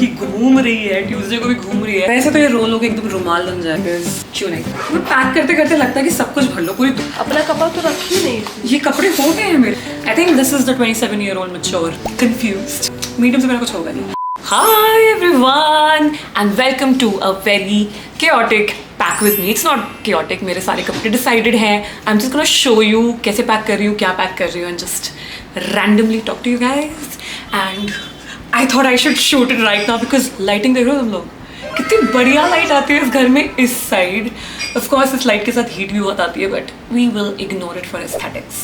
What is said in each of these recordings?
कि घूम रही है, ट्यूसडे को भी घूम रही है। वैसे तो ये रोल लोग एकदम रुमाल बन जाएंगे, क्यों नहीं। तो पैक करते करते लगता है कि सब कुछ भर लो, पूरी अपना कपड़ा तो रख ही नहीं। ये कपड़े हो गए हैं मेरे। आई think this is the 27-year-old mature confused। Medium से मेरा कुछ होगा नहीं। Hi everyone and welcome to a very chaotic pack with me. It's not chaotic, मेरे सारे कपड़े decided हैं. I'm just gonna show you कैसे पैक कर रही हूँ, क्या पैक कर रही हूँ, and just randomly talk to you guys. And I thought I should shoot it right now because lighting देख रहे हो तुम लोग, कितनी बढ़िया लाइट आती है इस घर में इस साइड। Of course इस लाइट के साथ हीट भी बहुत आती है, but we will ignore it for aesthetics.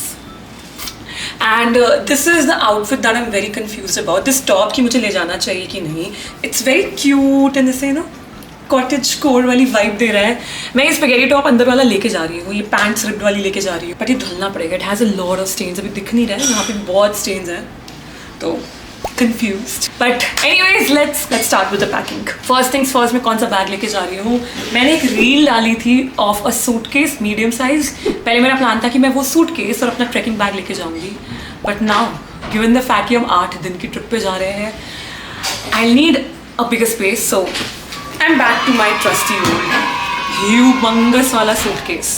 And this is the outfit that I'm very confused about. This top की मुझे ले जाना चाहिए कि नहीं. It's very cute and जैसे ना कॉटेज कोर वाली वाइब दे रहा है। मैं ये स्पेगेटी टॉप अंदर वाला लेके जा रही हूँ, ये पैंट्स रिप्ड वाली लेके जा रही हूँ, बट ये धुलना पड़ेगा। It has a lot of stains, अभी दिख नहीं रहा है, यहाँ पे बहुत स्टेन्स हैं, तो confused. But anyways, let's start with the packing. First things first, मैं कौन सा बैग लेके जा रही हूँ। मैंने एक रील डाली थी of a suitcase medium size. पहले मेरा प्लान था कि मैं वो सूटकेस और अपना ट्रैकिंग बैग लेके जाऊँगी, but now given the fact कि हम 8 दिन की ट्रिप पे जा रहे हैं, I need a bigger space, so I am back to my trusty humongous वाला सूटकेस।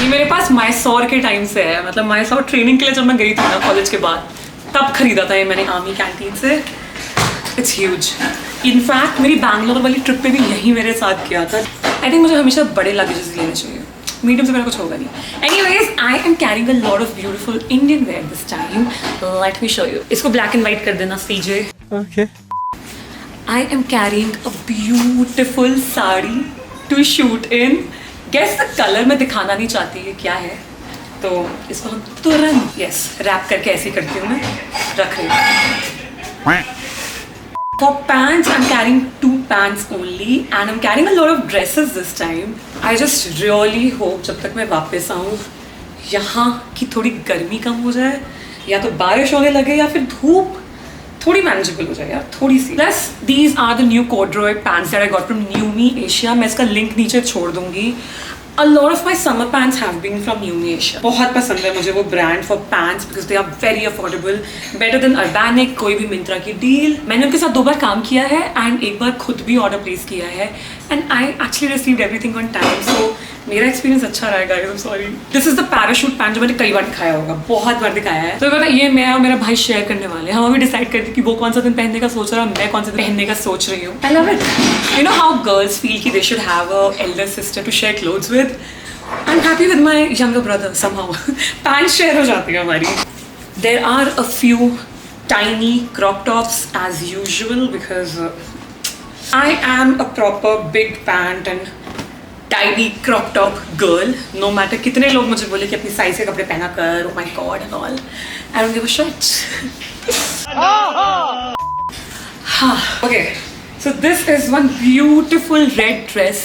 ये मेरे पास माइसौर के टाइम से है, मतलब माइसौर ट्रेनिंग के लिए जब मैं गई थी ना कॉलेज के बाद, तब खरीदा था ये मैंने आर्मी कैंटीन से। It's huge. इनफैक्ट मेरी बैंगलोर वाली ट्रिप पे भी यही मेरे साथ किया था। आई थिंक मुझे हमेशा बड़े लगेजेस लेने चाहिए, मीडियम से मेरा कुछ होगा नहीं। Anyways, I am carrying a lot of beautiful Indian wear this time. Let me show you. इसको ब्लैक एंड व्हाइट कर देना CJ. Okay. I am carrying a beautiful sari to shoot in. Guess the colour मैं दिखाना नहीं चाहती है क्या है, तो इसको हम तुरंत रैप करके ऐसे करती हूँ मैं, रख रही हूँ। For pants, I'm carrying 2 pants only and I'm carrying a lot of dresses this time. I just really hope जब तक मैं वापस आऊँ यहाँ की थोड़ी गर्मी कम हो जाए, या तो बारिश होने लगे या फिर धूप थोड़ी मैनेजेबल हो जाए यार, थोड़ी सी। Plus these are the new corduroy pants that I got from New Me Asia. मैं इसका लिंक नीचे छोड़ दूँगी। A lot of my summer pants have been from New Me Asia. बहुत पसंद है मुझे वो brand for pants because they are very affordable, better than Urbanic, कोई भी मिंत्रा की डील। मैंने उनके साथ 2 बार काम किया है एंड एक बार खुद भी ऑर्डर प्लेस किया है and I actually received everything on time, so मेरा एक्सपीरियंस अच्छा रहेगा। I am sorry. This is the parachute pant जो मैंने कई बार दिखाया होगा, बहुत बार दिखाया है। तो ये मैं और मेरा भाई शेयर करने वाले हैं। हम अभी डिसाइड करते कि वो कौन सा दिन पहनने का सोच रहा है, मैं कौन सा दिन पहनने का सोच रही हूँ। I love it. You know how girls feel कि they should have a elder sister to share clothes with. I'm happy with my younger brother somehow. Pants share हो जाती है हमारी. There are a few tiny crop tops as usual because I am a proper big pant and tiny crop top girl. No matter कितने लोग मुझे बोले कि अपनी साइज के कपड़े पहना कर, oh my god and all, I don't give a shit. Okay, so this is one beautiful red dress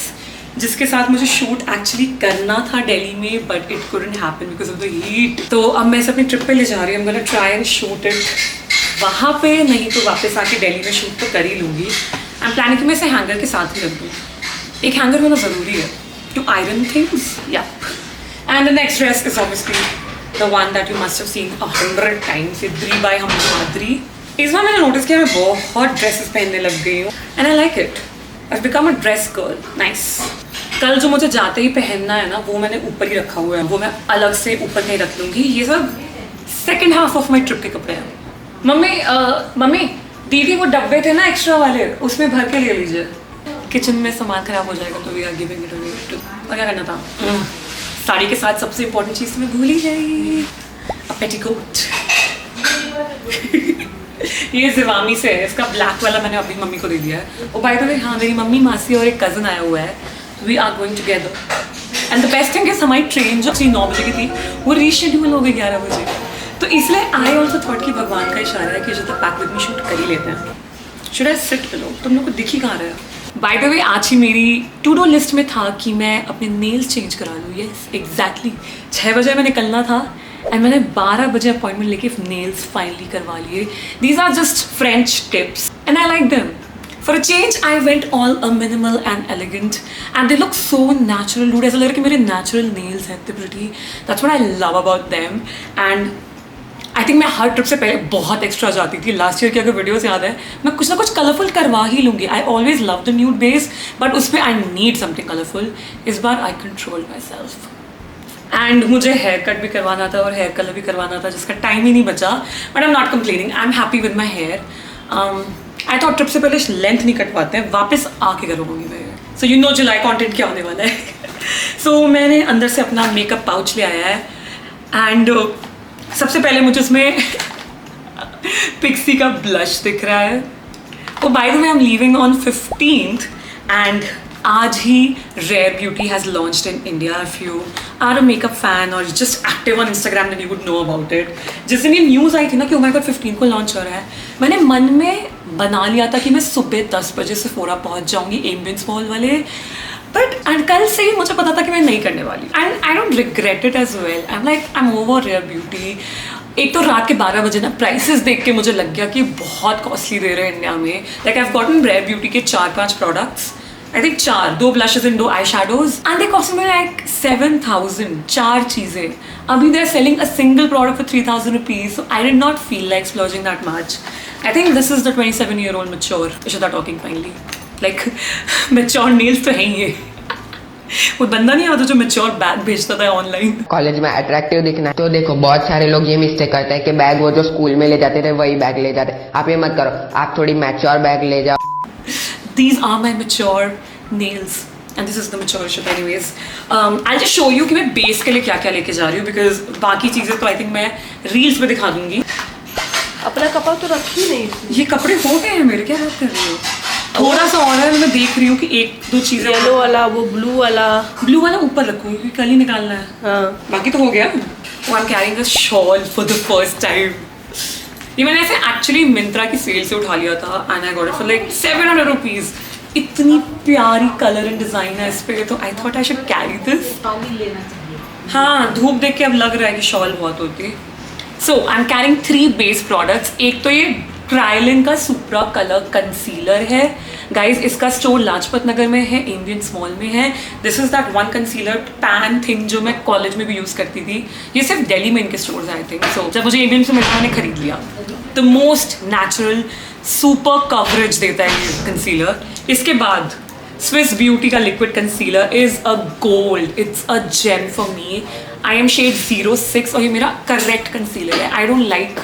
जिसके साथ मुझे शूट एक्चुअली करना था दिल्ली में, but it couldn't happen because of the heat. तो अब मैं इसे अपनी ट्रिप पे ले जा रही हूँ। I'm gonna try and shoot it वहाँ पे, नहीं तो वापस आके दिल्ली में शूट तो कर ही लूँगी। आई एम प्लानिंग कि मैं इसे हैंगर के साथ ही रख दूँ। एक हैंगर होना ज़रूरी है to iron things. Yep. And the next dress is obviously the one that you must have seen 100 times, इद्री बाय हमद्री। इस बार मैंने नोटिस किया मैं बहुत ड्रेसेस पहनने लग गई हूँ and I like it. I've become a dress girl. Nice. कल जो मुझे जाते ही पहनना है ना, वो मैंने ऊपर ही रखा हुआ है, वो मैं अलग से ऊपर नहीं रख लूँगी। ये सब second half of my trip के कपड़े हैं। मम्मी दीदी वो डब्बे थे ना एक्स्ट्रा वाले, उसमें भर के ले लीजिए। किचन में सामान खराब हो जाएगा तो we are giving it away. और क्या करना था, साड़ी के साथ सबसे इम्पोर्टेंट चीज़ तो मैं भूल ही गई, अ पेटीकोट। ये जिवामी से है, इसका ब्लैक वाला मैंने अभी मम्मी को दे दिया है। और बाय द वे, हाँ, मेरी मम्मी, मासी और एक कज़न आया हुआ है, we are going together. And the best thing is हमारी ट्रेन जो 9 बजे की थी वो रीशेड्यूल हो गई 11 बजे, तो इसलिए आई ऑल्सो थॉट कि भगवान का इशारा है कि जो तो पैक विद मी शूट कर ही लेते हैं। Should I sit below? तुम लोग को दिख ही कहाँ रहा है। बाय द वे, आज ही मेरी टू डू लिस्ट में था कि मैं अपने नेल्स चेंज करा लूँ। यस एग्जैक्टली 6 बजे मैं निकलना था एंड मैंने 12 बजे अपॉइंटमेंट लेके नेल्स फाइनली करवा लिए। These are just French tips and I like them. For a change, I went all a minimal and elegant, and they look so natural, dude. ऐसा लग रहा है कि मेरे natural nails हैं, इतने pretty. That's what I love about them. And I think मैं हर trip से पहले बहुत एक्स्ट्रा जाती थी। लास्ट ईयर की अगर वीडियोस याद है, मैं कुछ ना कुछ कलरफुल करवा ही लूँगी। I always love the nude base, but उसमें आई नीड समथिंग कलरफुल। इस बार I control myself. And मुझे हेयर कट भी करवाना था और हेयर कलर भी करवाना था, जिसका टाइम ही नहीं बचा। But I am not complaining, I am happy with my hair. I thought trip से पहले लेंथ नहीं कटवाते हैं, वापस आके करूँगी मैं। So you know July content क्या होने वाला है। सो मैंने अंदर से अपना मेकअप पाउच ले आया है एंड सबसे पहले मुझे उसमें पिक्सी का ब्लश दिख रहा है। तो by the way I am leaving on 15th and आज ही rare beauty has launched in India. If you are a makeup fan और just active on Instagram then you would know about it. जिस दिन ये news आई थी ना कि oh my God 15 को लॉन्च हो रहा है, मैंने मन में बना लिया था कि मैं सुबह 10 बजे से फोरा पहुंच जाऊंगी एम्बियंस मॉल वाले। बट एंड कल से ही मुझे पता था कि मैं नहीं करने वाली and I don't regret it as well. I am like I am over rare beauty. एक तो रात के 12 बजे ना प्राइसेस देख के मुझे लग गया कि बहुत कॉस्टली दे रहे हैं इंडिया में। Like I have gotten rare beauty के 4-5 products, I think 4, 2 blushes and 2 eyeshadows and they cost me like 7,000 4 चीज़ें। अभी they are selling a single product for 3,000 rupees. So I did not feel like splurging that much. I think this is the 27-year-old mature Ishita talking finally. Like mature nails तो है ही है। वो बंदा नहीं आता जो मैच्योर बैग भेजता था ऑनलाइन। कॉलेज में अट्रैक्टिव दिखना है तो देखो बहुत सारे लोग ये मिस्टेक करते हैं कि बैग वो जो स्कूल में ले जाते थे वही बैग ले जाते। आप ये मत करो, आप थोड़ी मैच्योर बैग ले जाओ। These are my mature nails and this is the mature shit anyways. I'll just show you कि मैं बेस के लिए क्या क्या लेके जा रही हूँ because बाकी चीज़ें तो I think मैं रील्स पे दिखा दूंगी। अपना कपड़ा तो रखी नहीं इसमें। ये कपड़े हो गए हैं मेरे, क्या बात कर रही हो? थोड़ा सा और है, मैं देख रही हूँ कि 1-2 चीज़ें। येलो वाला, वो ब्लू वाला ऊपर रखूँगी क्योंकि कल ही निकालना है। हाँ। बाकी तो हो गया। Oh, I'm carrying a shawl for the first time. ये मैंने ऐसे एक्चुअली मिंत्रा की सेल से उठा लिया था and I got it for like 700 rupees. इतनी प्यारी कलर एंड डिज़ाइन है इस पे, तो I thought I should carry this. हाँ, धूप देख के अब लग रहा है कि शॉल बहुत होती। So I am carrying 3 base products. एक तो ये ट्रायलिन का सुप्रा कलर कंसीलर है गाइज। इसका स्टोर लाजपत नगर में है, इंडियंस मॉल में है। This is that one concealer pan thing जो मैं कॉलेज में भी यूज़ करती थी। ये सिर्फ दिल्ली में इनके स्टोर्स आई थिंक। सो जब मुझे इंडियन से मिला मैंने खरीद लिया। The most natural super coverage देता है ये कंसीलर। इसके बाद स्विस ब्यूटी का liquid concealer is a gold, it's a gem for me. I am shade 06 और ये मेरा करेक्ट कंसीलर है। आई डोंट लाइक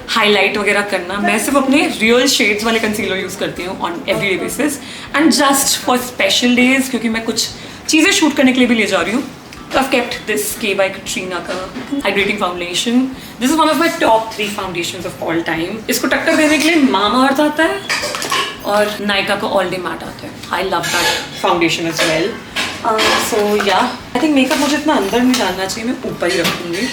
हाईलाइट वगैरह करना, मैं सिर्फ अपने रियल शेड्स वाले कंसीलर यूज़ करती हूँ on everyday basis and just for special days, क्योंकि मैं कुछ चीज़ें शूट करने के लिए भी ले जा रही हूँ। तो I've kept this K by Katrina का hydrating foundation. This is one of my top 3 foundations of all time. इसको टक्कर देने के लिए मामाअर्थ आता है और नायका का ऑल डे मैट आता है। I love that foundation as well. So yeah I think makeup मुझे इतना अंदर नहीं डालना चाहिए, मैं ऊपर ही रखूँगी।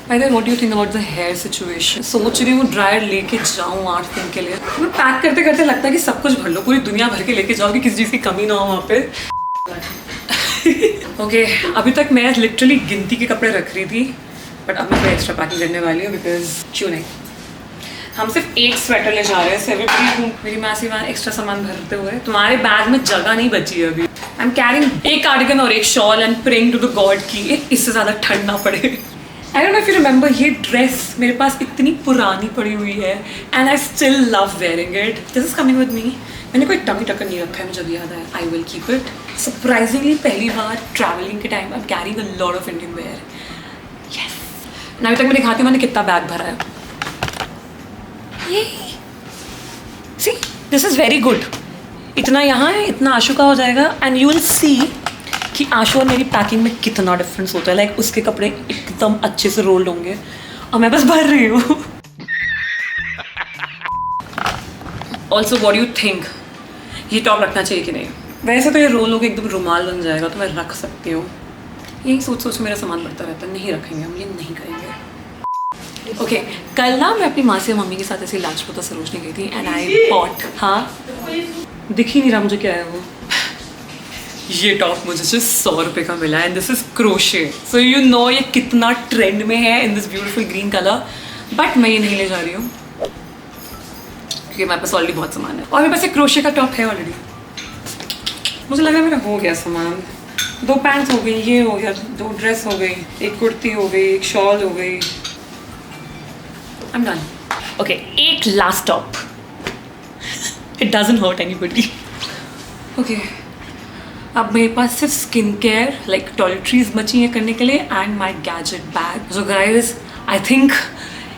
By the way, what do you think about the hair situation? सोच रही हूँ ड्रायर लेके जाऊँ 8 दिन के लिए। मैं पैक करते करते लगता है कि सब कुछ भर लो, पूरी दुनिया भर के लेके जाओ कि किसी चीज़ की कमी ना हो वहाँ पे। ओके, अभी तक मैं लिटरली गिनती के कपड़े रख रही थी, बट अब मैं एक्स्ट्रा पैकिंग करने वाली हूँ बिकॉज क्यों नहीं। हम सिर्फ एक स्वेटर ले जा रहे हैं। सेवेंटी मेरी मैसिव एक्स्ट्रा सामान भरते हुए तुम्हारे बैग में जगह नहीं बची है अभी। आई एम कैरिंग एक कार्डिगन और एक shawl and praying to the God की इससे ज़्यादा ठंड ना पड़े। I don't know if you remember, ये ड्रेस मेरे पास इतनी पुरानी पड़ी हुई है and I still love wearing it. This is coming with me. मैंने कोई टमी टक्कर नहीं रखा है, मुझे अभी याद आया। I will keep it. Surprisingly पहली बार ट्रैवलिंग के time I am carrying a lot of Indian wear. Yes, अभी तक मैं दिखाती हूँ मैंने कितना बैग भरा है। ये सी, दिस इज़ वेरी गुड। इतना यहाँ है, इतना आशु का हो जाएगा एंड यू विल सी कि आशु और मेरी पैकिंग में कितना डिफरेंस होता है। लाइक उसके कपड़े एकदम अच्छे से रोल्ड होंगे और मैं बस भर रही हूँ। Also what do you think, ये टॉप रखना चाहिए कि नहीं? वैसे तो ये रोल होकर एकदम रुमाल बन जाएगा, तो मैं रख सकती हूँ। यही सोच सोच मेरा सामान बढ़ता रहता है। नहीं रखेंगे हम, ये नहीं करेंगे। ओके, कल ना मैं अपनी माँ से मम्मी के साथ ऐसे लाजपत सरोजनी गई थी एंड आई बॉट, हाँ दिख ही नहीं रहा मुझे क्या है वो। ये टॉप मुझे सिर्फ 100 रुपये का मिला है and this is crochet. So you know ये कितना ट्रेंड में है in this beautiful green colour. But मैं ये नहीं ले जा रही हूँ क्योंकि मेरे पास ऑलरेडी बहुत सामान है और मेरे पास एक क्रोशे का टॉप है ऑलरेडी। मुझे लगा मेरा हो गया सामान। 2 पैंट्स हो गई, ये हो गया, 2 ड्रेस हो गई, एक कुर्ती हो गई, एक शॉल हो गई। I'm done. Okay, एक last stop. It doesn't hurt anybody. Okay. अब मेरे पास सिर्फ स्किन केयर लाइक टॉयलेटरीज बची हैं करने के लिए and my gadget bag. So guys I think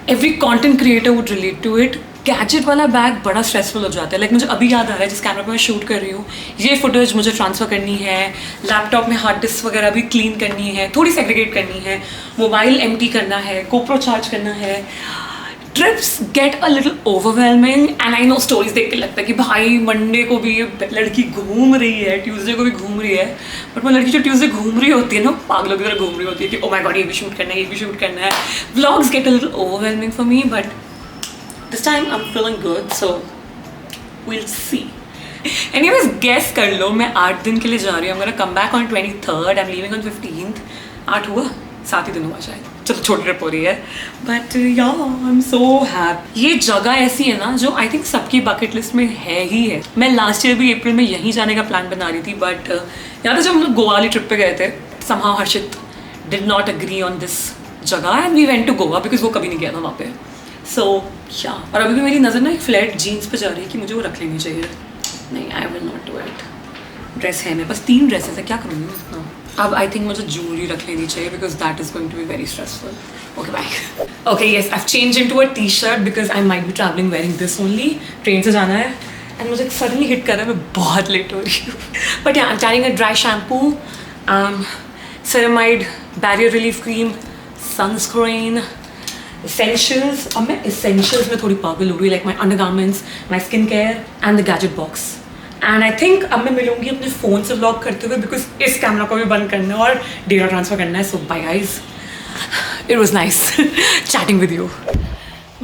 every content creator would relate to it. Gadget वाला बैग बड़ा स्ट्रेसफुल हो जाता है. लाइक मुझे अभी याद आ रहा है जिस कैमरा पे मैं शूट कर रही हूँ, ये फुटेज मुझे ट्रांसफ़र करनी है, लैपटॉप में हार्ड डिस्क वगैरह भी क्लीन करनी है, थोड़ी सेग्रीगेट करनी है, मोबाइल एम्प्टी करना है, गोप्रो चार्ज करना है. Trips gate a little overwhelming and I no stories देख के लगता है कि भाई मंडे को भी ये लड़की घूम रही है, ट्यूसडे को भी घूम रही है. बट वो लड़की जो ट्यूसडे घूम रही होती है ना, पागलों की तरह घूम रही होती है कि ओ माय गॉड ये भी शूट करना है, ये भी शूट करना है. Vlogs get a little overwhelming for me but this time I am feeling good, so will see. Anyways guess कर लो मैं 8 दिन के लिए जा रही हूँ. मेरा come back on 23rd, I am leaving on 15th. 8 हुआ, 7 ही दिन हुआ शायद. चलो छोटी ट्रिप हो रही है बट या आई एम सो हैप्पी. ये जगह ऐसी है ना जो आई थिंक सबकी बकेट लिस्ट में है ही है. मैं लास्ट ईयर भी अप्रैल में यहीं जाने का प्लान बना रही थी बट याद है जब हम लोग गोवा वाली ट्रिप पे गए थे, somehow Harshit did not agree on this जगह and we went to Goa because वो कभी नहीं गया था वहाँ पे. सो या और अभी भी मेरी नज़र ना एक फ्लैट जीन्स पे जा रही है कि मुझे वो रख लेनी चाहिए. नहीं, I will not do it. Dress है मेरे पास, 3 ड्रेसेस है, क्या करूँगी मैं इतना. अब आई थिंक मुझे ज्वेलरी रख लेनी चाहिए because that is going to be very stressful. Okay bye. Okay yes, I change into a T shirt because I might be travelling wearing this only. Train से जाना है and मुझे suddenly hit कर रहा है मैं बहुत late हो रही हूँ. बट या आई am carrying a dry shampoo, ceramide barrier relief cream, sunscreen, essentials. अब मैं essentials में थोड़ी पागल हो रही, like my undergarments, my skin care and the gadget box. And I think अब मैं मिलूंगी अपने फ़ोन से व्लॉग करते हुए बिकॉज इस कैमरा को भी बंद करना है और डेटा ट्रांसफ़र करना है. So bye guys, it was nice chatting with you.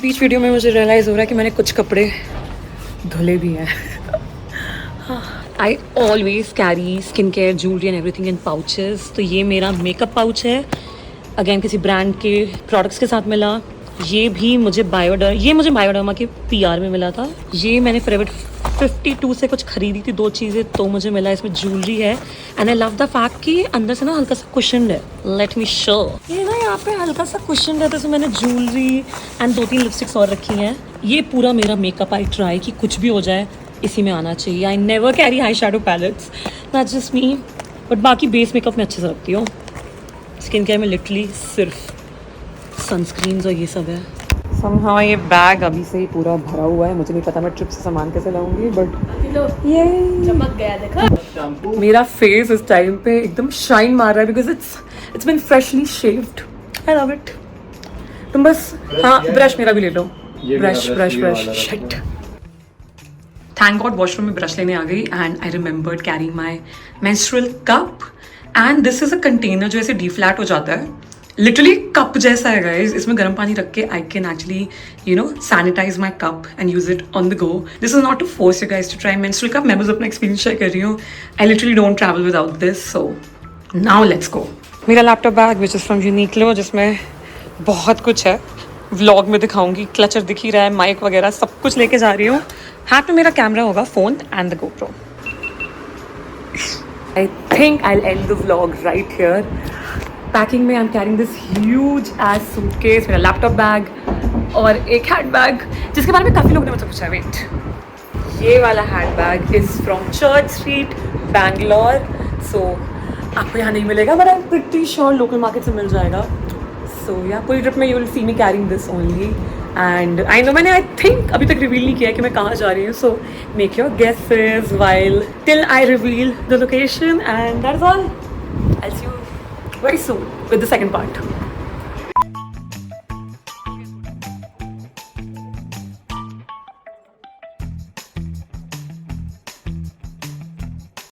बीच वीडियो में मुझे रियलाइज़ हो रहा है कि मैंने कुछ कपड़े धुले भी हैं. I always carry skin care, jewellery and everything in pouches. तो ये मेरा मेकअप पाउच है, अगेन किसी ब्रांड के प्रोडक्ट्स के साथ मिला. ये भी मुझे बायोडर्मा के PR में मिला था. ये मैंने फॉरएवर 52 से कुछ खरीदी थी 2 चीज़ें, तो मुझे मिला. इसमें ज्वेलरी है and I love the fact कि अंदर से ना हल्का सा कुशन है. Late me show. ये ना यहाँ पे हल्का सा कुशन है, तो मैंने ज्वेलरी एंड 2-3 लिपस्टिक्स और रखी हैं. ये पूरा मेरा मेकअप आई ट्राई कि कुछ भी हो जाए इसी में आना चाहिए. I never carry eye shadow palettes, that's just me. But बाकी बेस मेकअप में अच्छे से रखती हूँ. स्किन केयर में लिटरली सिर्फ सनस्क्रीन्स और ये सब है. somehow ये बैग अभी से ही पूरा भरा हुआ है. मुझे नहीं पता मैं ट्रिप से सामान कैसे लाऊंगी बट ये चमक गया देखा. मेरा फेस इस टाइम पे एकदम शाइन मार रहा है because it's been freshly shaved. I love it. तुम बस हाँ ब्रश मेरा भी ले लो. Brush brush brush shit. Thank God washroom में ब्रश लेने आ गई and I remembered carrying my menstrual cup. And this is a container जो ऐसे डीफ्लैट हो जाता है, लिटरली कप जैसा है गाइस. इसमें गर्म पानी रख के I can actually sanitise my cup and use it on the go. This is not to force you guys to try menstrual cup. मैं बस अपना एक्सपीरियंस शेयर कर रही हूँ. I literally don't travel without this. So now let's go. मेरा laptop bag which is from Uniqlo, जिसमें बहुत कुछ है. व्लॉग में दिखाऊंगी. क्लचर दिख ही रहा है, माइक वगैरह सब कुछ लेके जा रही हूँ. हाथ में मेरा कैमरा होगा, phone and the GoPro. I think I'll end the vlog right here. Packing में I'm carrying this huge ass suitcase, मेरा laptop bag और एक हैंड बैग जिसके बारे में काफ़ी लोगों ने मुझसे पूछा. वेट, ये वाला handbag is from Church Street, Bangalore. So आपको यहाँ नहीं मिलेगा but I am pretty sure local market से मिल जाएगा. सो या पूरी ट्रिप में you will see me carrying this only. And I know मैंने आई थिंक अभी तक रिवील नहीं किया कि मैं कहाँ जा रही हूँ. So make your guesses while till I reveal the location and that's all. I'll see you very soon with the second part.